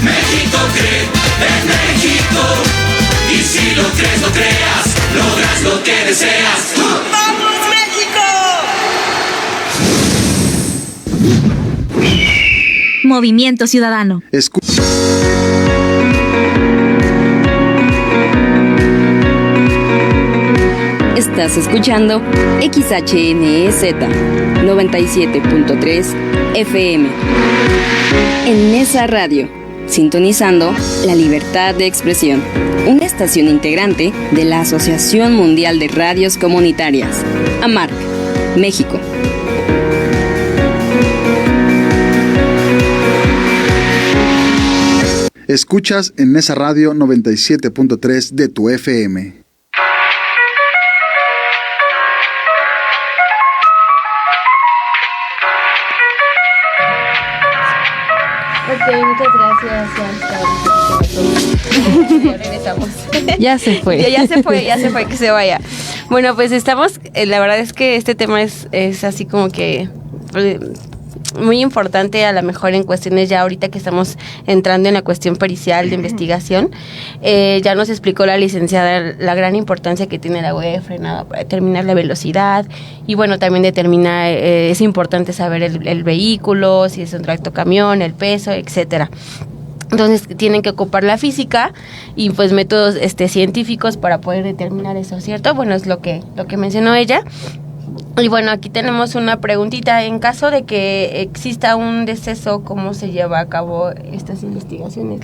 México cree en México. Y si lo crees, lo creas, logras lo que deseas. ¡Vamos, México! Movimiento Ciudadano. Estás escuchando XHNEZ 97.3 FM. En esa radio, sintonizando la libertad de expresión. Una estación integrante de la Asociación Mundial de Radios Comunitarias, AMARC, México. Escuchas en esa radio 97.3 de tu FM. Ok, muchas gracias. Ya regresamos. Ya se fue. Ya se fue, que se vaya. Bueno, pues estamos, la verdad es que este tema es así como que muy importante, a lo mejor en cuestiones ya ahorita que estamos entrando en la cuestión pericial de investigación. Ya nos explicó la licenciada la gran importancia que tiene la huella de frenado para determinar la velocidad y bueno, también determina, es importante saber el vehículo, si es un tractocamión, el peso, etcétera. Entonces tienen que ocupar la física y pues métodos científicos para poder determinar eso, ¿cierto? Bueno, es lo que mencionó ella. Y bueno, aquí tenemos una preguntita. En caso de que exista un deceso, ¿cómo se lleva a cabo estas investigaciones?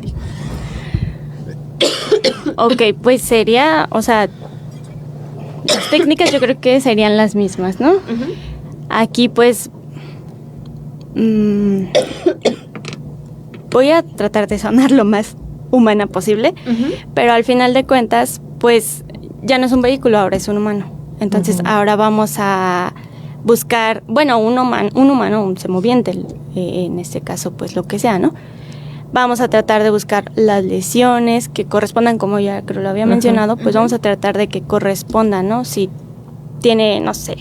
Ok, pues sería, o sea, las técnicas yo creo que serían las mismas, ¿no? Uh-huh. Aquí pues voy a tratar de sonar lo más humana posible, uh-huh, pero al final de cuentas, pues ya no es un vehículo, ahora es un humano. Entonces, uh-huh, ahora vamos a buscar, bueno, un humano, un semoviente, en este caso, pues lo que sea, ¿no? Vamos a tratar de buscar las lesiones que correspondan, como ya creo lo había mencionado, pues vamos a tratar de que correspondan, ¿no? Si tiene, no sé,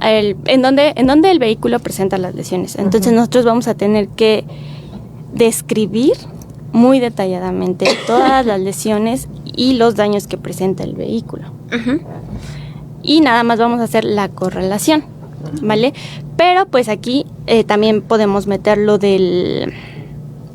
en donde el vehículo presenta las lesiones. Entonces, nosotros vamos a tener que describir muy detalladamente todas las lesiones y los daños que presenta el vehículo. Uh-huh. Y nada más vamos a hacer la correlación, ¿vale? Pero pues aquí también podemos meter lo de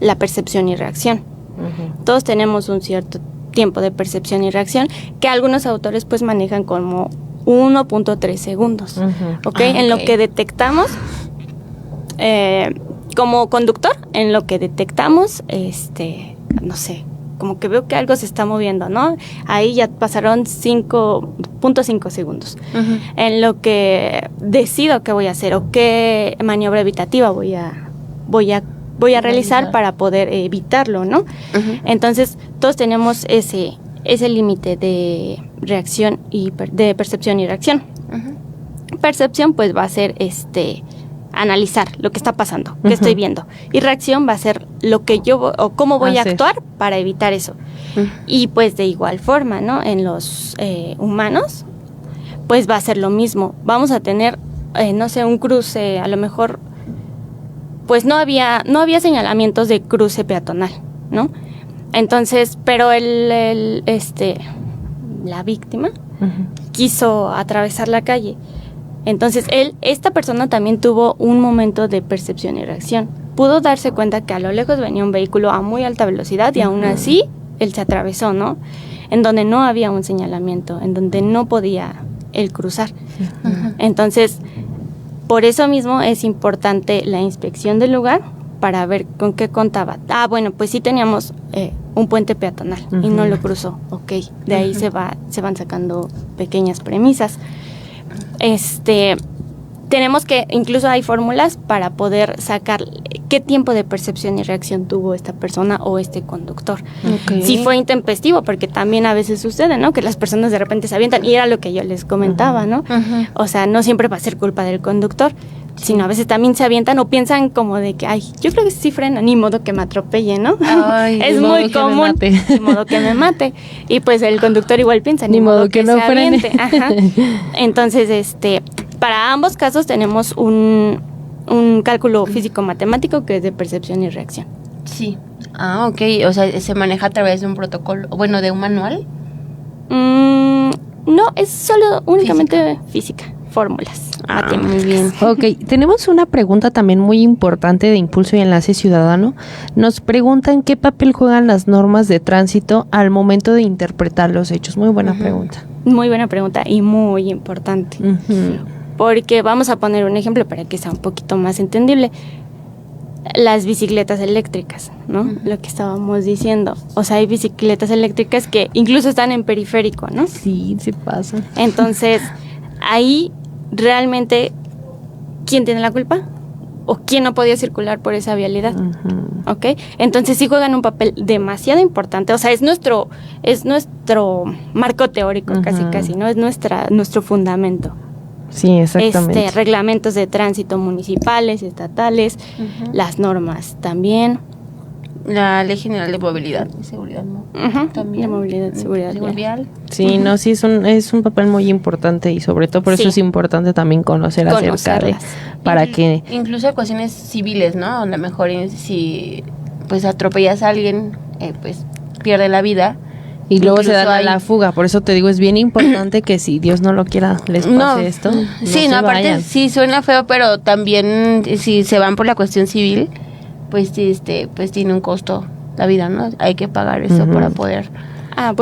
la percepción y reacción. Uh-huh. Todos tenemos un cierto tiempo de percepción y reacción que algunos autores pues manejan como 1.3 segundos. Uh-huh. ¿Okay? En lo que detectamos, como conductor, en lo que detectamos, no sé, como que veo que algo se está moviendo, ¿no? Ahí ya pasaron 5.5 segundos. Uh-huh. En lo que decido qué voy a hacer o qué maniobra evitativa voy a realizar para poder evitarlo, ¿no? Uh-huh. Entonces, todos tenemos ese límite de reacción y de percepción y reacción. Uh-huh. Percepción, pues, va a ser analizar lo que está pasando, qué estoy viendo. Y reacción va a ser lo que yo o cómo voy a actuar para evitar eso. Y pues de igual forma, ¿no? En los humanos, pues va a ser lo mismo. Vamos a tener, no sé, un cruce, a lo mejor, pues no había señalamientos de cruce peatonal, ¿no? Entonces, pero la víctima quiso atravesar la calle. Entonces, esta persona también tuvo un momento de percepción y reacción. Pudo darse cuenta que a lo lejos venía un vehículo a muy alta velocidad y aún así él se atravesó, ¿no? En donde no había un señalamiento, en donde no podía él cruzar. Entonces, por eso mismo es importante la inspección del lugar para ver con qué contaba. Ah, bueno, pues sí teníamos un puente peatonal y no lo cruzó. Ok, de ahí se van sacando pequeñas premisas. Tenemos que, incluso hay fórmulas para poder sacar qué tiempo de percepción y reacción tuvo esta persona o este conductor. Okay. Si fue intempestivo, porque también a veces sucede, ¿no? Que las personas de repente se avientan, y era lo que yo les comentaba, ¿no? O sea, no siempre va a ser culpa del conductor, sino a veces también se avientan o piensan como de que, ay, yo creo que sí frena, ni modo que me atropelle, ¿no? Ay, es muy común, ni modo que me mate. Y pues el conductor igual piensa, ni modo que no se aviente. Ajá. Entonces, para ambos casos tenemos un cálculo físico-matemático que es de percepción y reacción. Sí. Ah, ok. O sea, ¿se maneja a través de un protocolo, bueno, de un manual? No, es solo únicamente física, fórmulas. Muy bien. Ok, tenemos una pregunta también muy importante de Impulso y Enlace Ciudadano. Nos preguntan qué papel juegan las normas de tránsito al momento de interpretar los hechos. Muy buena pregunta. Muy buena pregunta y muy importante. Porque vamos a poner un ejemplo para que sea un poquito más entendible. Las bicicletas eléctricas, ¿no? Lo que estábamos diciendo. O sea, hay bicicletas eléctricas que incluso están en periférico, ¿no? Sí, sí pasa. Entonces, ahí realmente, ¿quién tiene la culpa? ¿O quién no podía circular por esa vialidad? ¿Ok? Entonces sí juegan un papel demasiado importante. O sea, es nuestro marco teórico, casi, ¿no? Es nuestro fundamento. Sí, exactamente. Reglamentos de tránsito municipales, estatales, las normas también. La Ley General de Movilidad y Seguridad, ¿no? También. De movilidad y seguridad vial. Sí, no, sí, es un papel muy importante y sobre todo por eso es importante también conocer acerca de, para que... Incluso cuestiones civiles, ¿no? A lo mejor si pues atropellas a alguien, pues pierde la vida. Y luego se dan a la fuga, por eso te digo, es bien importante que si Dios no lo quiera les pase esto. Sí, no, aparte vayan. Sí suena feo, pero también si se van por la cuestión civil, pues pues tiene un costo la vida, ¿no? Hay que pagar eso para poder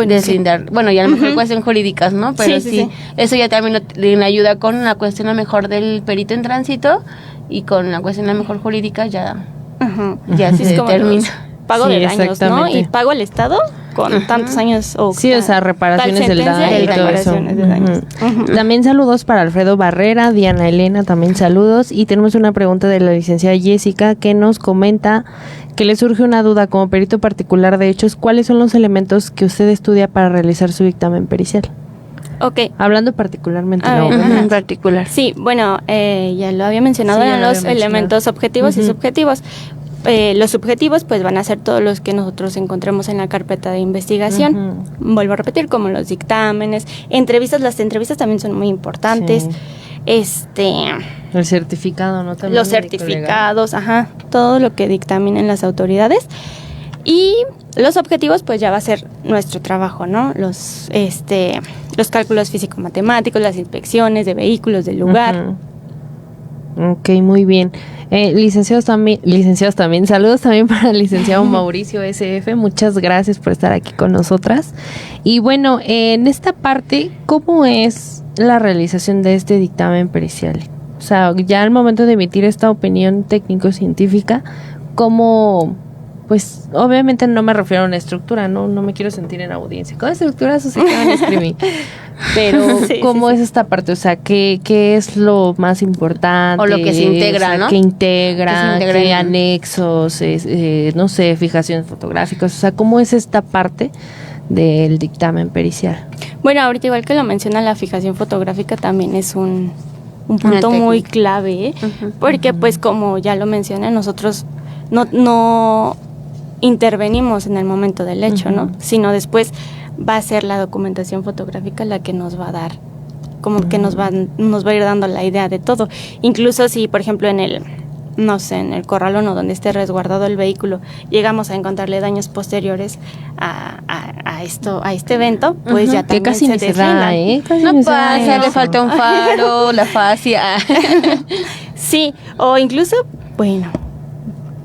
deslindar. Bueno, y a lo mejor cuestión jurídicas, ¿no? Pero sí, eso ya también le ayuda con la cuestión a lo mejor del perito en tránsito y con la cuestión a lo mejor jurídica ya se determina. Pago de daños, ¿no? Y pago al Estado con tantos años o sea, reparaciones del daño y todo eso. También saludos para Alfredo Barrera, Diana Elena, también saludos. Y tenemos una pregunta de la licenciada Jessica que nos comenta que le surge una duda como perito particular de hechos. ¿Cuáles son los elementos que usted estudia para realizar su dictamen pericial? Okay. Hablando particularmente en particular. Sí, bueno, ya lo había mencionado, eran los elementos objetivos y subjetivos. Los subjetivos pues van a ser todos los que nosotros encontremos en la carpeta de investigación. Vuelvo a repetir, como los dictámenes, entrevistas. Las entrevistas también son muy importantes. El certificado, ¿no? También los certificados, todo lo que dictaminen las autoridades. Y los objetivos pues ya va a ser nuestro trabajo, ¿no? Los cálculos físico-matemáticos, las inspecciones de vehículos del lugar. Ok, muy bien. Licenciados también, saludos también para el licenciado Mauricio SF, muchas gracias por estar aquí con nosotras. Y bueno, en esta parte, ¿cómo es la realización de este dictamen pericial? O sea, ya al momento de emitir esta opinión técnico-científica, ¿cómo...? Pues obviamente no me refiero a una estructura, no me quiero sentir en audiencia. ¿Cuál estructura se quedan escribir? Pero ¿cómo es esta parte? O sea, ¿qué es lo más importante? O lo que se integra, ¿no? ¿Qué integra? ¿Qué anexos? No sé, fijaciones fotográficas. O sea, ¿cómo es esta parte del dictamen pericial? Bueno, ahorita igual que lo menciona, la fijación fotográfica también es un punto muy clave, porque pues como ya lo mencioné, nosotros no intervenimos en el momento del hecho, ¿no? Sino después va a ser la documentación fotográfica la que nos va a dar, como que nos va a ir dando la idea de todo. Incluso si, por ejemplo, en el corralón o donde esté resguardado el vehículo, llegamos a encontrarle daños posteriores a este evento, pues ya también casi se deslinda. No pasa, le falta un faro, la fascia. Sí, o incluso, bueno,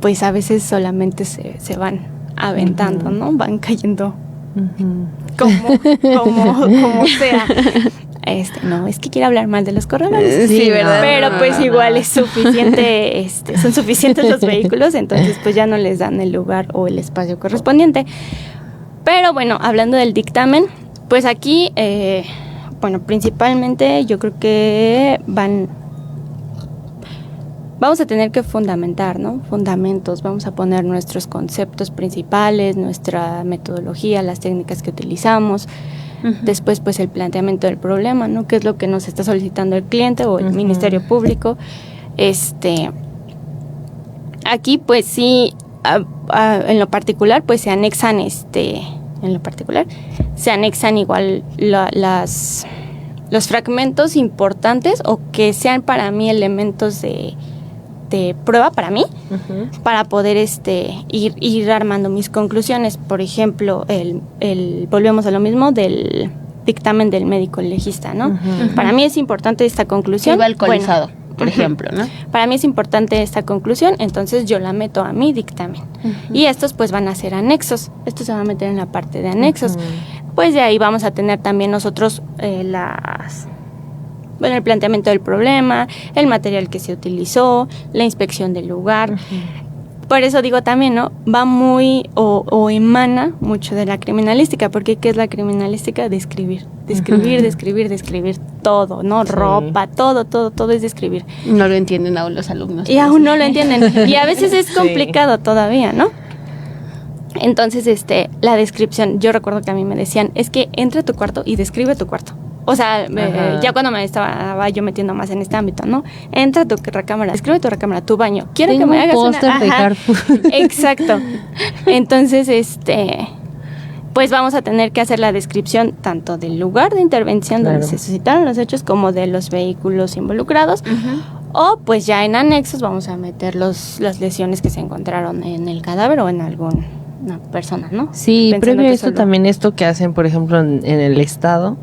pues a veces solamente se van aventando, ¿no? Van cayendo como sea. No, es que quiero hablar mal de los corralones. Sí, ¿verdad? Pero pues igual es suficiente, son suficientes los vehículos, entonces pues ya no les dan el lugar o el espacio correspondiente. Pero bueno, hablando del dictamen, pues aquí, principalmente yo creo que vamos a tener que fundamentar, ¿no? Fundamentos, vamos a poner nuestros conceptos principales, nuestra metodología, las técnicas que utilizamos. Después, pues, el planteamiento del problema, ¿no? ¿Qué es lo que nos está solicitando el cliente o el Ministerio Público? Aquí, pues, sí, en lo particular, pues, se anexan, igual los fragmentos importantes o que sean para mí elementos de prueba para mí, para poder ir armando mis conclusiones. Por ejemplo, volvemos a lo mismo del dictamen del médico legista, ¿no? Para mí es importante esta conclusión. Iba alcoholizado, por ejemplo, ¿no? Para mí es importante esta conclusión, entonces yo la meto a mi dictamen. Y estos pues van a ser anexos. Esto se va a meter en la parte de anexos. Pues de ahí vamos a tener también nosotros el planteamiento del problema, el material que se utilizó, la inspección del lugar. Por eso digo también, ¿no? Va muy o emana mucho de la criminalística, porque ¿qué es la criminalística? Describir todo, ¿no? Sí. Ropa, todo es describir. No lo entienden aún los alumnos. Y aún no lo entienden. Y a veces es complicado todavía, ¿no? Entonces, la descripción, yo recuerdo que a mí me decían, es que entra a tu cuarto y describe tu cuarto. O sea, ya cuando me estaba yo metiendo más en este ámbito, ¿no? Entra a tu recámara, describe tu recámara, tu baño. Quiero que me hagas una... Ajá, exacto. Entonces, pues vamos a tener que hacer la descripción tanto del lugar de intervención donde se suscitaron los hechos como de los vehículos involucrados. O pues ya en anexos vamos a meter las lesiones que se encontraron en el cadáver o en alguna persona, ¿no? Sí, previo a esto también esto que hacen, por ejemplo, en el estado,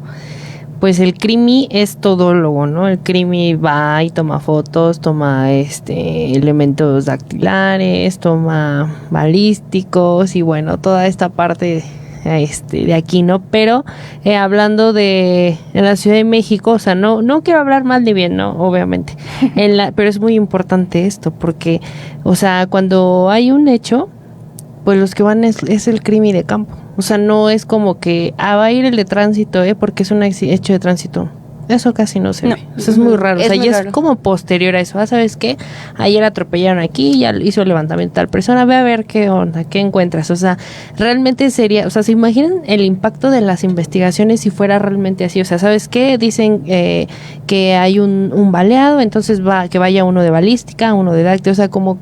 pues el crimi es todólogo, ¿no? El crimi va y toma fotos, toma elementos dactilares, toma balísticos y bueno, toda esta parte de aquí, ¿no? Pero hablando en la Ciudad de México, o sea, no quiero hablar mal de bien, ¿no? Obviamente. Pero es muy importante esto porque, o sea, cuando hay un hecho, pues los que van es el crimi de campo. O sea, no es como que va a ir el de tránsito, porque es un hecho de tránsito. Eso casi no se ve. Eso es muy raro. O sea, ya es como posterior a eso. ¿Sabes qué? Ayer atropellaron aquí, ya hizo el levantamiento tal persona, ve a ver qué onda, qué encuentras. O sea, realmente sería, o sea, ¿se imaginan el impacto de las investigaciones si fuera realmente así? O sea, ¿sabes qué? Dicen que hay un baleado, entonces que vaya uno de balística, uno de dáctilo. O sea, como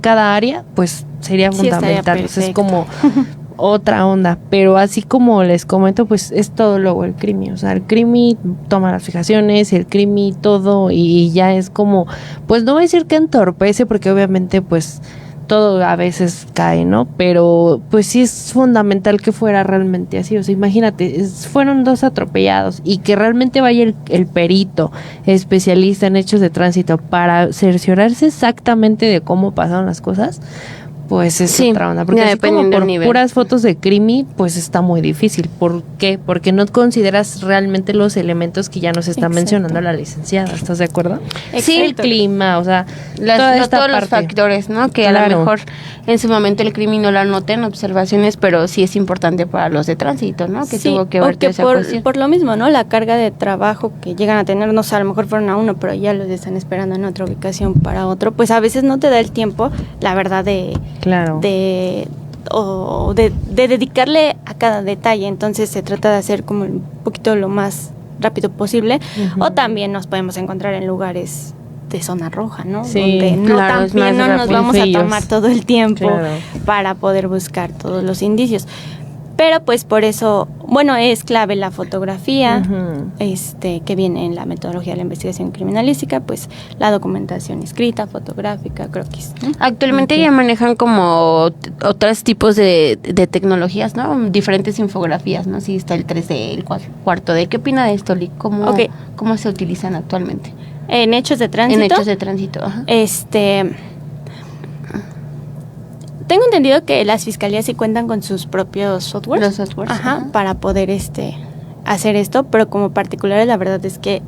cada área, pues sería fundamental. Pues es como otra onda, pero así como les comento, pues es todo luego el crimi, o sea, el crimi toma las fijaciones, el crimi todo y ya es como, pues no voy a decir que entorpece porque obviamente pues todo a veces cae, ¿no? Pero pues sí es fundamental que fuera realmente así, o sea, imagínate, fueron 2 atropellados y que realmente vaya el perito especialista en hechos de tránsito para cerciorarse exactamente de cómo pasaron las cosas. Pues es otra onda, porque así como por puras fotos de crimi, pues está muy difícil. ¿Por qué? Porque no consideras realmente los elementos que ya nos está mencionando la licenciada, ¿estás de acuerdo? Sí, el clima, o sea, todos los factores, ¿no? Que a lo mejor en su momento el crimi no lo anoten en observaciones, pero sí es importante para los de tránsito, ¿no? Que tuvo que ver esa cuestión. Por lo mismo, ¿no? La carga de trabajo que llegan a tener, no sé, a lo mejor fueron a uno, pero ya los están esperando en otra ubicación para otro, pues a veces no te da el tiempo, la verdad, de dedicarle a cada detalle. Entonces se trata de hacer como un poquito lo más rápido posible. O también nos podemos encontrar en lugares de zona roja, ¿no? Sí, donde también no nos vamos a tomar todo el tiempo para poder buscar todos los indicios. Pero pues por eso, bueno, es clave la fotografía, que viene en la metodología de la investigación criminalística, pues la documentación escrita, fotográfica, croquis, ¿no? Actualmente ya manejan como otros tipos de tecnologías, ¿no? Diferentes infografías, ¿no? Sí, está el 3D, el 4D. ¿Qué opina de esto, Lick? ¿Cómo se utilizan actualmente? En hechos de tránsito. En hechos de tránsito, ajá. Tengo entendido que las fiscalías sí cuentan con sus propios softwares. Los softwares. Para poder hacer esto, pero como particulares la verdad es que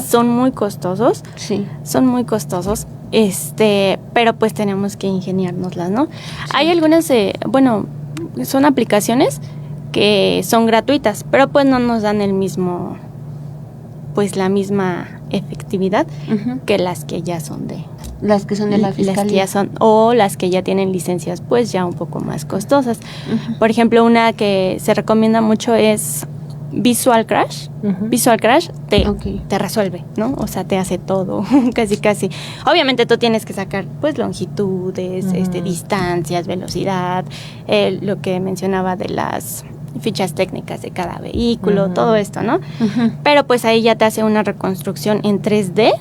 son muy costosos. Sí. Son muy costosos. Pero pues tenemos que ingeniárnoslas, ¿no? Sí. Hay algunas, son aplicaciones que son gratuitas, pero pues no nos dan la misma efectividad que las que ya son Las que son de la fiscalía. Las que ya son, o las que ya tienen licencias pues ya un poco más costosas. Por ejemplo, una que se recomienda mucho es Visual Crash. Visual Crash te resuelve, ¿no? O sea, te hace todo, casi. Obviamente tú tienes que sacar pues longitudes, distancias, velocidad, lo que mencionaba de las fichas técnicas de cada vehículo, todo esto, ¿no? Pero pues ahí ya te hace una reconstrucción en 3D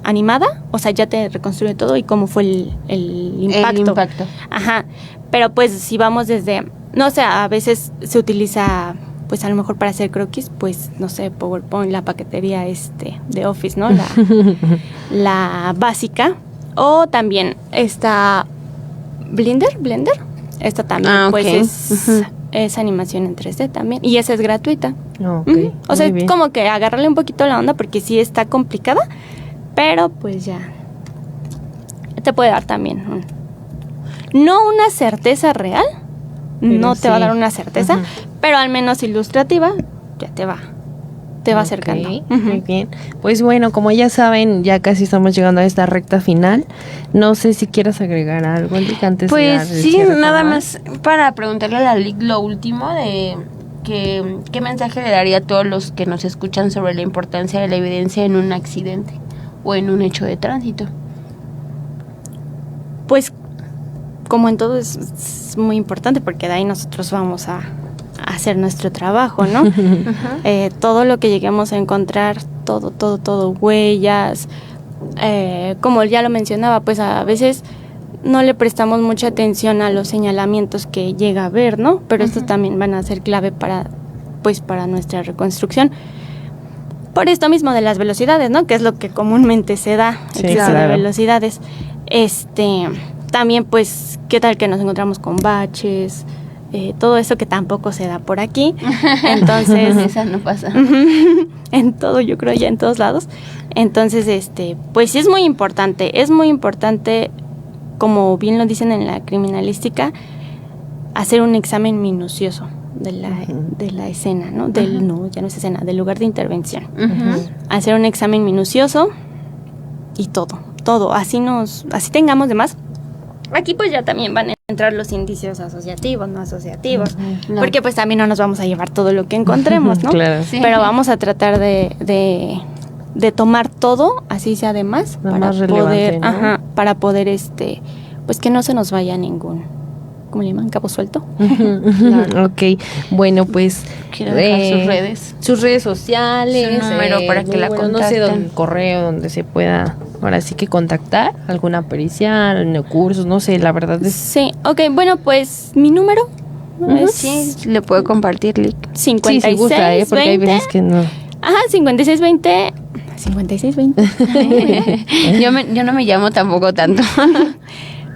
animada, o sea, ya te reconstruye todo y cómo fue el impacto. El impacto. Ajá. Pero pues si vamos desde, no sé, a veces se utiliza pues a lo mejor para hacer croquis, pues no sé, PowerPoint, la paquetería de Office, ¿no? La básica. O también está Blender. Esta también pues es animación en 3D también. Y esa es gratuita. O sea, es como que agarrarle un poquito la onda porque sí está complicada, pero pues ya te puede dar también no una certeza real, pero no te va a dar una certeza, pero al menos ilustrativa ya te va acercando. Muy bien. Pues bueno, como ya saben, ya casi estamos llegando a esta recta final. No sé si quieras agregar algo antes. Pues sí, nada más para preguntarle a la Lic lo último de qué mensaje le daría a todos los que nos escuchan sobre la importancia de la evidencia en un accidente o en un hecho de tránsito. Pues como en todo es muy importante porque de ahí nosotros vamos a hacer nuestro trabajo, ¿no? Todo lo que lleguemos a encontrar, todo, huellas, como ya lo mencionaba, pues a veces no le prestamos mucha atención a los señalamientos que llega a ver, ¿no? Pero estos también van a ser clave para nuestra reconstrucción. Por esto mismo de las velocidades, ¿no? Que es lo que comúnmente se da, exceso de velocidades. También, pues, ¿qué tal que nos encontramos con baches? Todo eso que tampoco se da por aquí. Entonces... Esa no pasa. En todo, yo creo, ya en todos lados. Entonces, pues sí es muy importante, como bien lo dicen en la criminalística, hacer un examen minucioso de la escena, ¿no? Ya no es escena, del lugar de intervención. Hacer un examen minucioso y todo, así tengamos de más. Aquí pues ya también van a entrar los indicios asociativos, no asociativos, porque pues también no nos vamos a llevar todo lo que encontremos, ¿no? Claro. Sí. Pero vamos a tratar de tomar todo, así sea de más, para poder, pues que no se nos vaya ningún, ¿cómo le llaman? Cabo suelto. Claro. Ok, bueno, pues quiero dejar sus redes sociales, su número para que la contacten. No sé, el correo donde se pueda, ahora sí que contactar, alguna pericial, cursos, no sé, la verdad es... Sí, ok, bueno, pues mi número sí, le puedo compartir, Lic. 5620. Sí, si gusta, porque hay veces que no. Ajá, 5620. 5620. Yo no me llamo tampoco tanto.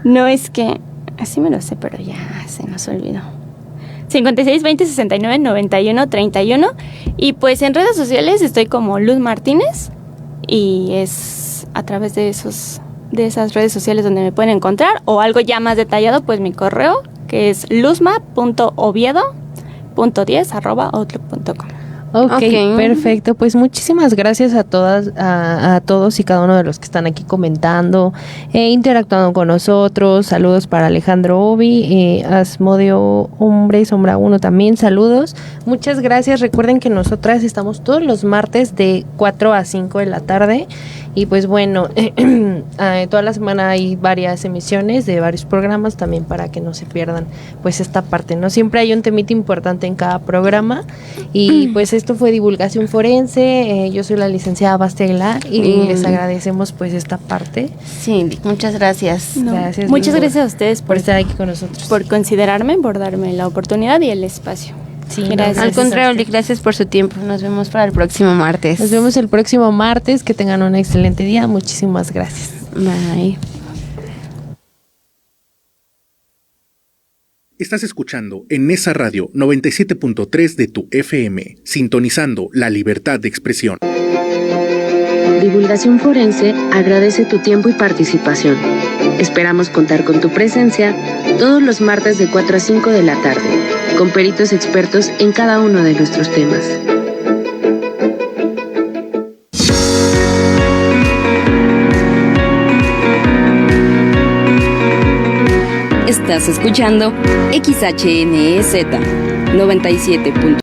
No, es que así me lo sé, pero ya se nos olvidó. 5620 69 91 31. Y pues en redes sociales estoy como Luz Martínez. Y es a través de esas redes sociales donde me pueden encontrar. O algo ya más detallado, pues mi correo, que es luzma.oviedo.10@outlook.com. Okay, perfecto. Pues muchísimas gracias a todos y cada uno de los que están aquí comentando, interactuando con nosotros. Saludos para Alejandro Obi, Asmodio Hombre, Sombra 1 también, saludos. Muchas gracias. Recuerden que nosotras estamos todos los martes de 4 a 5 de la tarde. Y pues bueno, toda la semana hay varias emisiones de varios programas también para que no se pierdan pues esta parte, ¿no? Siempre hay un temita importante en cada programa y pues esto fue Divulgación Forense. Yo soy la licenciada Bastela y les agradecemos pues esta parte. Sí, muchas gracias. Gracias. Muchas gracias a ustedes por estar aquí con nosotros. Por considerarme, por darme la oportunidad y el espacio. Sí, gracias. Al contrario, gracias por su tiempo. Nos vemos para el próximo martes. Nos vemos el próximo martes. Que tengan un excelente día. Muchísimas gracias. Bye. Estás escuchando en esa radio 97.3 de tu FM, sintonizando la libertad de expresión. Divulgación Forense agradece tu tiempo y participación. Esperamos contar con tu presencia todos los martes de 4 a 5 de la tarde, con peritos expertos en cada uno de nuestros temas. Estás escuchando XHNEZ 97.